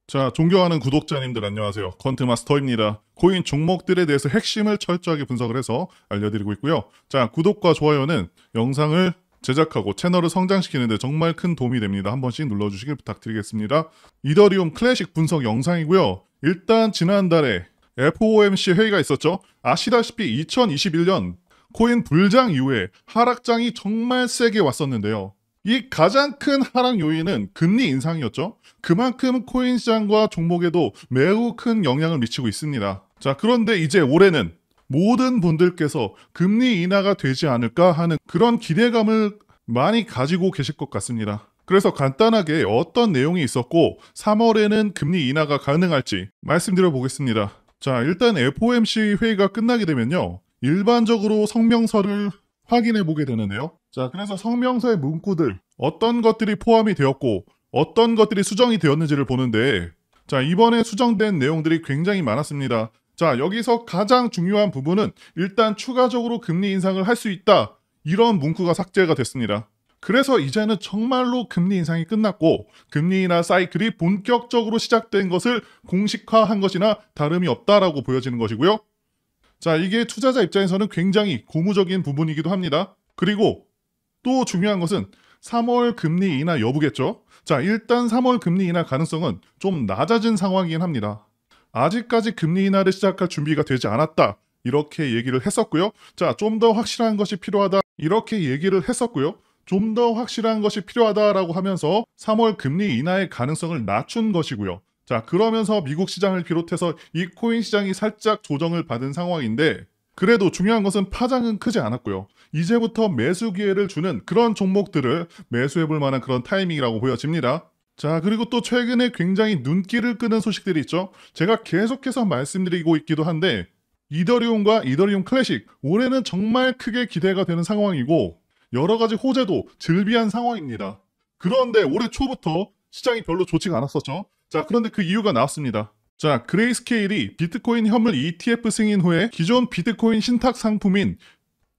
자, 존경하는 구독자님들 안녕하세요. 퀀트마스터입니다. 코인 종목들에 대해서 핵심을 철저하게 분석을 해서 알려드리고 있고요. 자, 구독과 좋아요는 영상을 제작하고 채널을 성장시키는 데 정말 큰 도움이 됩니다. 한 번씩 눌러주시길 부탁드리겠습니다. 이더리움 클래식 분석 영상이고요. 일단 지난달에 FOMC 회의가 있었죠. 아시다시피 2021년 코인 불장 이후에 하락장이 정말 세게 왔었는데요. 이 가장 큰 하락 요인은 금리 인상이었죠. 그만큼 코인 시장과 종목에도 매우 큰 영향을 미치고 있습니다. 자, 그런데 이제 올해는 모든 분들께서 금리 인하가 되지 않을까 하는 그런 기대감을 많이 가지고 계실 것 같습니다. 그래서 간단하게 어떤 내용이 있었고 3월에는 금리 인하가 가능할지 말씀드려 보겠습니다. 자, 일단 FOMC 회의가 끝나게 되면요. 일반적으로 성명서를 확인해 보게 되는데요. 자, 그래서 성명서의 문구들 어떤 것들이 포함이 되었고 어떤 것들이 수정이 되었는지를 보는데, 자, 이번에 수정된 내용들이 굉장히 많았습니다. 자, 여기서 가장 중요한 부분은 일단 추가적으로 금리 인상을 할 수 있다, 이런 문구가 삭제가 됐습니다. 그래서 이제는 정말로 금리 인상이 끝났고 금리 인하 사이클이 본격적으로 시작된 것을 공식화한 것이나 다름이 없다라고 보여지는 것이고요. 자, 이게 투자자 입장에서는 굉장히 고무적인 부분이기도 합니다. 그리고 또 중요한 것은 3월 금리 인하 여부겠죠. 자, 일단 3월 금리 인하 가능성은 좀 낮아진 상황이긴 합니다. 아직까지 금리 인하를 시작할 준비가 되지 않았다, 이렇게 얘기를 했었고요. 자, 좀 더 확실한 것이 필요하다, 이렇게 얘기를 했었고요. 좀 더 확실한 것이 필요하다라고 하면서 3월 금리 인하의 가능성을 낮춘 것이고요. 자, 그러면서 미국 시장을 비롯해서 이 코인 시장이 살짝 조정을 받은 상황인데, 그래도 중요한 것은 파장은 크지 않았고요. 이제부터 매수 기회를 주는 그런 종목들을 매수해볼 만한 그런 타이밍이라고 보여집니다. 자, 그리고 또 최근에 굉장히 눈길을 끄는 소식들이 있죠. 제가 계속해서 말씀드리고 있기도 한데, 이더리움과 이더리움 클래식, 올해는 정말 크게 기대가 되는 상황이고 여러 가지 호재도 즐비한 상황입니다. 그런데 올해 초부터 시장이 별로 좋지가 않았었죠. 자, 그런데 그 이유가 나왔습니다. 자, 그레이스케일이 비트코인 현물 ETF 승인 후에 기존 비트코인 신탁 상품인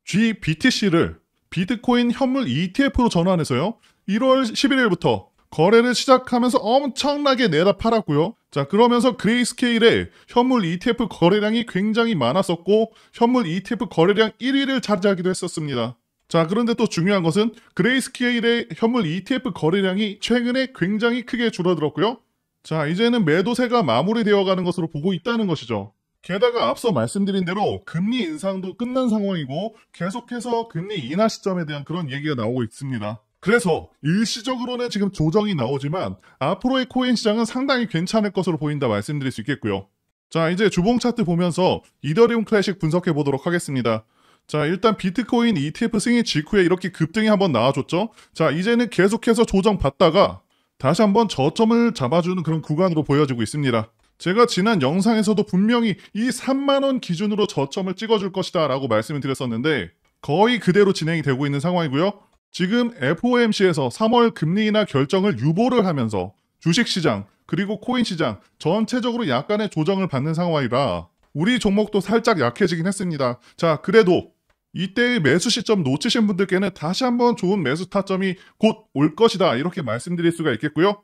GBTC를 비트코인 현물 ETF로 전환해서요. 1월 11일부터 거래를 시작하면서 엄청나게 내다 팔았고요. 자, 그러면서 그레이스케일의 현물 ETF 거래량이 굉장히 많았었고 현물 ETF 거래량 1위를 차지하기도 했었습니다. 자, 그런데 또 중요한 것은 그레이스케일의 현물 ETF 거래량이 최근에 굉장히 크게 줄어들었고요. 자, 이제는 매도세가 마무리되어 가는 것으로 보고 있다는 것이죠. 게다가 앞서 말씀드린 대로 금리 인상도 끝난 상황이고 계속해서 금리 인하 시점에 대한 그런 얘기가 나오고 있습니다. 그래서 일시적으로는 지금 조정이 나오지만 앞으로의 코인 시장은 상당히 괜찮을 것으로 보인다 말씀드릴 수 있겠고요. 자, 이제 주봉 차트 보면서 이더리움 클래식 분석해 보도록 하겠습니다. 자, 일단 비트코인 ETF 승인 직후에 이렇게 급등이 한번 나와줬죠. 자, 이제는 계속해서 조정 받다가 다시 한번 저점을 잡아주는 그런 구간으로 보여지고 있습니다. 제가 지난 영상에서도 분명히 이 3만원 기준으로 저점을 찍어줄 것이다 라고 말씀을 드렸었는데 거의 그대로 진행이 되고 있는 상황이고요. 지금 FOMC에서 3월 금리 인하 결정을 유보를 하면서 주식시장 그리고 코인시장 전체적으로 약간의 조정을 받는 상황이라 우리 종목도 살짝 약해지긴 했습니다. 자, 그래도 이때의 매수 시점 놓치신 분들께는 다시 한번 좋은 매수 타점이 곧 올 것이다, 이렇게 말씀드릴 수가 있겠고요.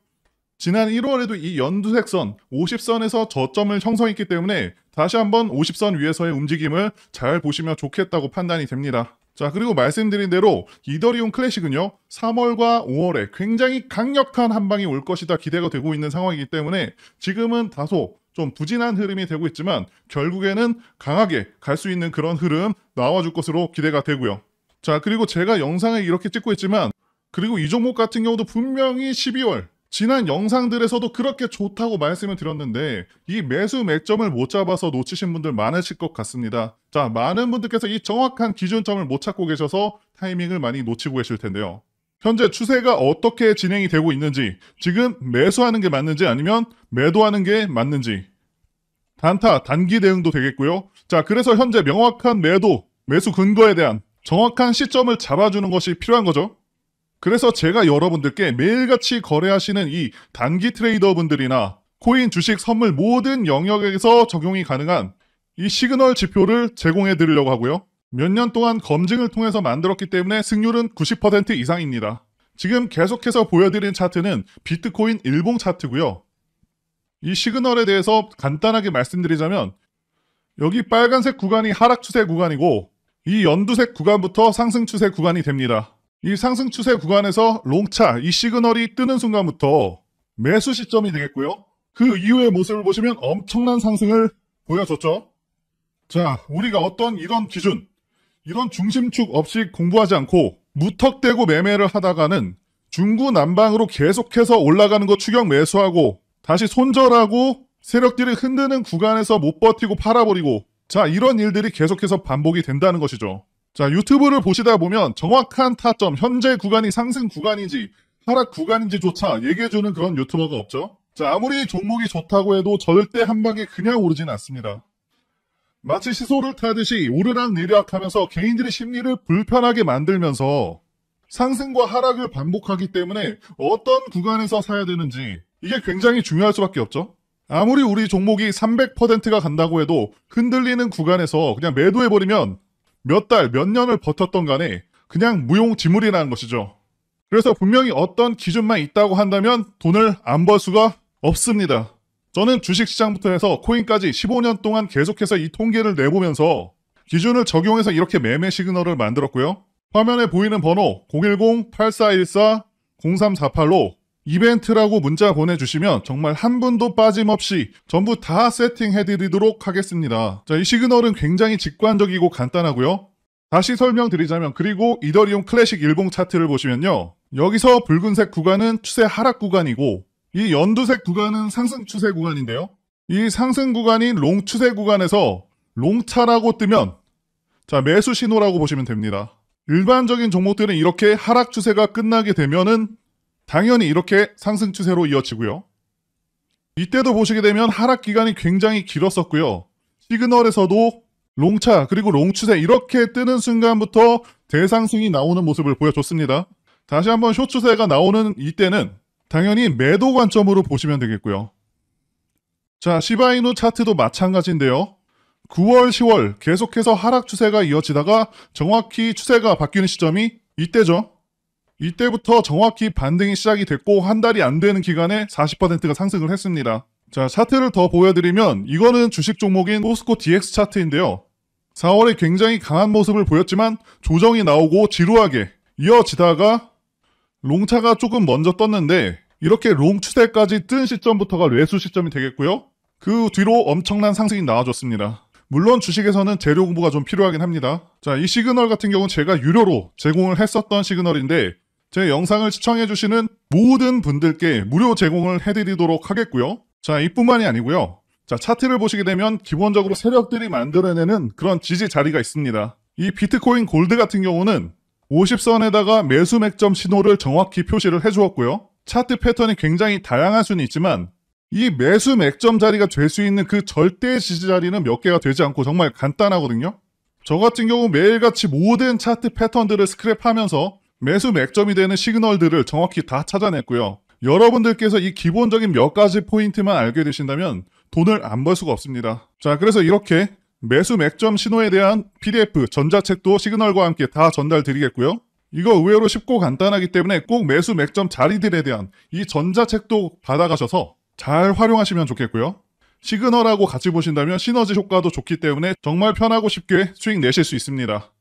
지난 1월에도 이 연두색선 50선에서 저점을 형성했기 때문에 다시 한번 50선 위에서의 움직임을 잘 보시면 좋겠다고 판단이 됩니다. 자, 그리고 말씀드린 대로 이더리움 클래식은요 3월과 5월에 굉장히 강력한 한방이 올 것이다 기대가 되고 있는 상황이기 때문에 지금은 다소 좀 부진한 흐름이 되고 있지만 결국에는 강하게 갈 수 있는 그런 흐름 나와줄 것으로 기대가 되고요. 자, 그리고 제가 영상을 이렇게 찍고 있지만 그리고 이 종목 같은 경우도 분명히 12월 지난 영상들에서도 그렇게 좋다고 말씀을 드렸는데 이 매수 맥점을 못 잡아서 놓치신 분들 많으실 것 같습니다. 자, 많은 분들께서 이 정확한 기준점을 못 찾고 계셔서 타이밍을 많이 놓치고 계실 텐데요. 현재 추세가 어떻게 진행이 되고 있는지, 지금 매수하는 게 맞는지 아니면 매도하는 게 맞는지, 단타, 단기 대응도 되겠고요. 자, 그래서 현재 명확한 매수 근거에 대한 정확한 시점을 잡아주는 것이 필요한 거죠. 그래서 제가 여러분들께 매일같이 거래하시는 이 단기 트레이더 분들이나 코인, 주식, 선물 모든 영역에서 적용이 가능한 이 시그널 지표를 제공해 드리려고 하고요. 몇 년 동안 검증을 통해서 만들었기 때문에 승률은 90% 이상입니다. 지금 계속해서 보여드린 차트는 비트코인 일봉 차트고요. 이 시그널에 대해서 간단하게 말씀드리자면 여기 빨간색 구간이 하락 추세 구간이고 이 연두색 구간부터 상승 추세 구간이 됩니다. 이 상승 추세 구간에서 롱차, 이 시그널이 뜨는 순간부터 매수 시점이 되겠고요. 그 이후의 모습을 보시면 엄청난 상승을 보여줬죠. 자, 우리가 어떤 이런 기준, 이런 중심축 없이 공부하지 않고 무턱대고 매매를 하다가는 중구난방으로 계속해서 올라가는 거 추격 매수하고 다시 손절하고 세력들이 흔드는 구간에서 못 버티고 팔아버리고, 자, 이런 일들이 계속해서 반복이 된다는 것이죠. 자, 유튜브를 보시다 보면 정확한 타점, 현재 구간이 상승 구간인지 하락 구간인지조차 얘기해주는 그런 유튜버가 없죠. 자, 아무리 종목이 좋다고 해도 절대 한 방에 그냥 오르진 않습니다. 마치 시소를 타듯이 오르락 내리락 하면서 개인들의 심리를 불편하게 만들면서 상승과 하락을 반복하기 때문에 어떤 구간에서 사야 되는지 이게 굉장히 중요할 수밖에 없죠. 아무리 우리 종목이 300%가 간다고 해도 흔들리는 구간에서 그냥 매도해버리면 몇 달, 몇 년을 버텼던 간에 그냥 무용지물이라는 것이죠. 그래서 분명히 어떤 기준만 있다고 한다면 돈을 안 벌 수가 없습니다. 저는 주식시장부터 해서 코인까지 15년 동안 계속해서 이 통계를 내보면서 기준을 적용해서 이렇게 매매 시그널을 만들었고요. 화면에 보이는 번호 010-8414-0348로 이벤트라고 문자 보내주시면 정말 한 분도 빠짐없이 전부 다 세팅해드리도록 하겠습니다. 자, 이 시그널은 굉장히 직관적이고 간단하고요. 다시 설명드리자면, 그리고 이더리움 클래식 일봉 차트를 보시면요. 여기서 붉은색 구간은 추세 하락 구간이고 이 연두색 구간은 상승 추세 구간인데요. 이 상승 구간인 롱 추세 구간에서 롱차라고 뜨면 자, 매수 신호라고 보시면 됩니다. 일반적인 종목들은 이렇게 하락 추세가 끝나게 되면은 당연히 이렇게 상승 추세로 이어지고요. 이때도 보시게 되면 하락 기간이 굉장히 길었었고요. 시그널에서도 롱차 그리고 롱추세 이렇게 뜨는 순간부터 대상승이 나오는 모습을 보여줬습니다. 다시 한번 숏추세가 나오는 이때는 당연히 매도 관점으로 보시면 되겠고요. 자, 시바이누 차트도 마찬가지인데요. 9월, 10월 계속해서 하락 추세가 이어지다가 정확히 추세가 바뀌는 시점이 이때죠. 이때부터 정확히 반등이 시작이 됐고 한 달이 안 되는 기간에 40%가 상승을 했습니다. 자, 차트를 더 보여드리면 이거는 주식 종목인 포스코 DX 차트인데요. 4월에 굉장히 강한 모습을 보였지만 조정이 나오고 지루하게 이어지다가 롱차가 조금 먼저 떴는데 이렇게 롱 추세까지 뜬 시점부터가 매수 시점이 되겠고요. 그 뒤로 엄청난 상승이 나와줬습니다. 물론 주식에서는 재료 공부가 좀 필요하긴 합니다. 자, 이 시그널 같은 경우는 제가 유료로 제공을 했었던 시그널인데 제 영상을 시청해주시는 모든 분들께 무료 제공을 해드리도록 하겠고요. 자, 이뿐만이 아니고요. 자, 차트를 보시게 되면 기본적으로 세력들이 만들어내는 그런 지지 자리가 있습니다. 이 비트코인 골드 같은 경우는 50선에다가 매수 맥점 신호를 정확히 표시를 해주었고요. 차트 패턴이 굉장히 다양할 수는 있지만 이 매수 맥점 자리가 될 수 있는 그 절대 지지 자리는 몇 개가 되지 않고 정말 간단하거든요. 저 같은 경우 매일같이 모든 차트 패턴들을 스크랩하면서 매수 맥점이 되는 시그널들을 정확히 다 찾아냈고요. 여러분들께서 이 기본적인 몇 가지 포인트만 알게 되신다면 돈을 안 벌 수가 없습니다. 자, 그래서 이렇게 매수 맥점 신호에 대한 PDF, 전자책도 시그널과 함께 다 전달 드리겠고요. 이거 의외로 쉽고 간단하기 때문에 꼭 매수 맥점 자리들에 대한 이 전자책도 받아가셔서 잘 활용하시면 좋겠고요. 시그널하고 같이 보신다면 시너지 효과도 좋기 때문에 정말 편하고 쉽게 수익 내실 수 있습니다.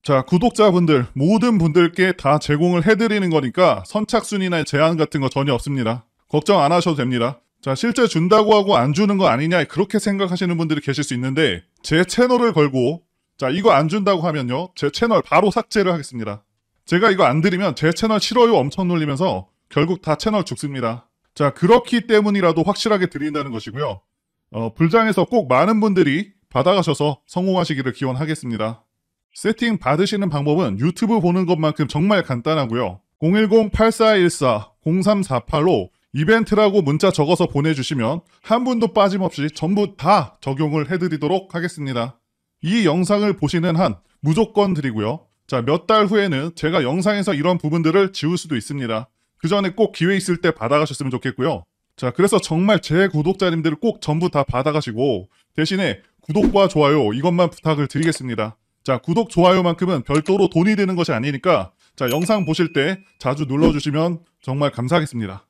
자, 구독자분들 모든 분들께 다 제공을 해드리는 거니까 선착순이나 제한 같은 거 전혀 없습니다. 걱정 안 하셔도 됩니다. 자, 실제 준다고 하고 안 주는 거 아니냐 그렇게 생각하시는 분들이 계실 수 있는데 제 채널을 걸고 자, 이거 안 준다고 하면요 제 채널 바로 삭제를 하겠습니다. 제가 이거 안 드리면 제 채널 싫어요 엄청 놀리면서 결국 다 채널 죽습니다. 자, 그렇기 때문이라도 확실하게 드린다는 것이고요. 불장에서 꼭 많은 분들이 받아가셔서 성공하시기를 기원하겠습니다. 세팅 받으시는 방법은 유튜브 보는 것만큼 정말 간단하고요. 010-8414-0348로 이벤트라고 문자 적어서 보내주시면 한 분도 빠짐없이 전부 다 적용을 해드리도록 하겠습니다. 이 영상을 보시는 한 무조건 드리고요. 자, 몇 달 후에는 제가 영상에서 이런 부분들을 지울 수도 있습니다. 그 전에 꼭 기회 있을 때 받아가셨으면 좋겠고요. 자, 그래서 정말 제 구독자님들을 꼭 전부 다 받아가시고 대신에 구독과 좋아요 이것만 부탁을 드리겠습니다. 자, 구독, 좋아요만큼은 별도로 돈이 드는 것이 아니니까 자, 영상 보실 때 자주 눌러주시면 정말 감사하겠습니다.